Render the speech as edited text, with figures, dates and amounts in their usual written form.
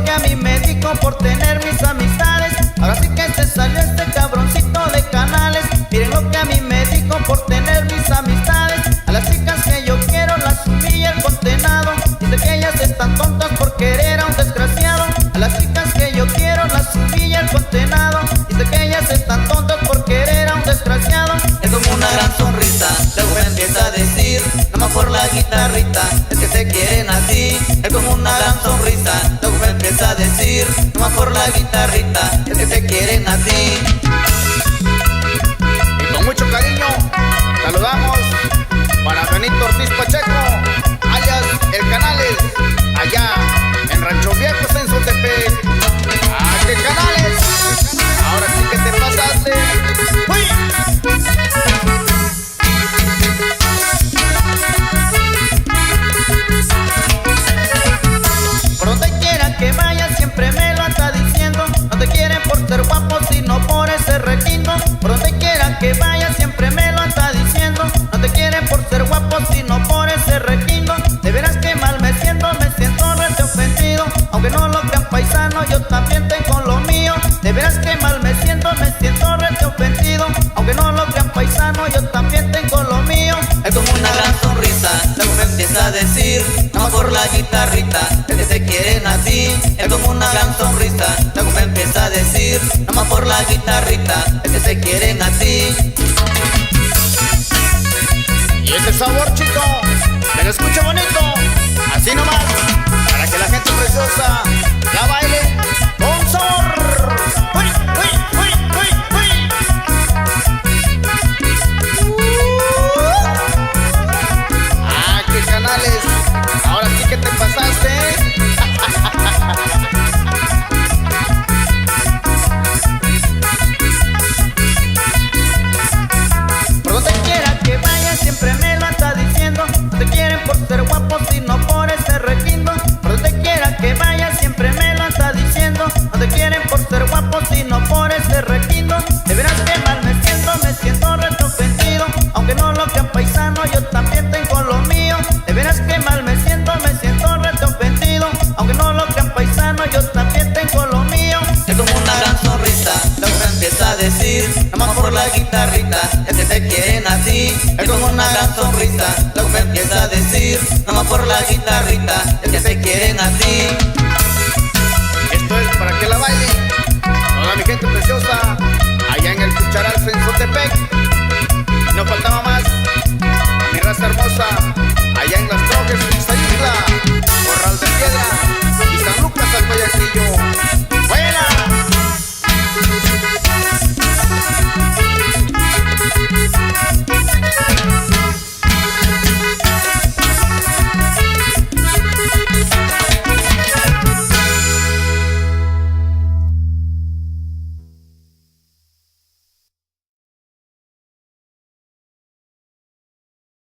lo que a mí me dijo por tener mis amistades. Ahora sí que se salió este cabroncito de Canales. Miren lo que a mí me dijo por tener mis amistades. A las chicas que yo quiero las humilla el condenado. Dice que ellas están tontas por querer a un desgraciado. A las chicas que yo quiero las humilla el condenado. Dice que ellas están tontas por querer a un desgraciado. Es como una gran sonrisa, luego me empieza a decir, nomás por la guitarrita, es que te quieren a ti. Es como una gran sonrisa, luego me empieza a decir, nomás por la guitarrita, es que te quieren a ti. Y con mucho cariño saludamos para Benito Ortiz Pacheco, alias El Canales, allá en Rancho Viejo, en Sotepec. ¡Ah, qué Canales! Ahora sí que te pasaste. ¡Uy! Por donde quiera que vaya siempre me lo anda diciendo. No te quieren por ser guapo sino por ese requinto. Por donde quiera que vaya siempre me lo anda diciendo. No te quieren por ser guapo sino por ese requinto. De veras que mal me siento rete ofendido. Aunque no lo crean paisano, yo también tengo lo mío. De veras que mal me siento rete ofendido. Aunque no lo crean paisano, yo también tengo lo mío. Es como una gran sonrisa, luego me empieza a decir, nomás por la guitarrita, es que te quieren a ti. Es como una gran sonrisa, luego me empieza a decir, nomás por la guitarrita, es que te quieren a ti. Y ese sabor, chico, que lo escuche bonito, así nomás, para que la gente preciosa la baile con sabor. ¡Uy, uy, uy, uy, uy! ¡Ah, qué Canales! Ahora sí que te pasaste. Por donde quiera que vaya siempre me lo anda diciendo. No te quieren por ser guapo sino por ese requinto. Por donde quiera que vaya siempre me lo anda diciendo. No te quieren por ser guapo sino por ese requinto. De veras que mal me siento rete ofendido. Aunque no lo crean paisano, yo también tengo lo mío. De veras que mal me siento rete ofendido. Aunque no lo crean paisano, yo también tengo lo mío. Es como una gran sonrisa, luego me empieza a decir, nomás por la guitarrita, es que te quieren a ti. Es como una gran sonrisa, luego me empieza a decir, nomás por la guitarrita, es que te quieren a ti. Esto es para que la baile toda mi gente preciosa allá en el Cucharal, en Sotepec. No faltaba más, mi raza hermosa allá en Las Trojes,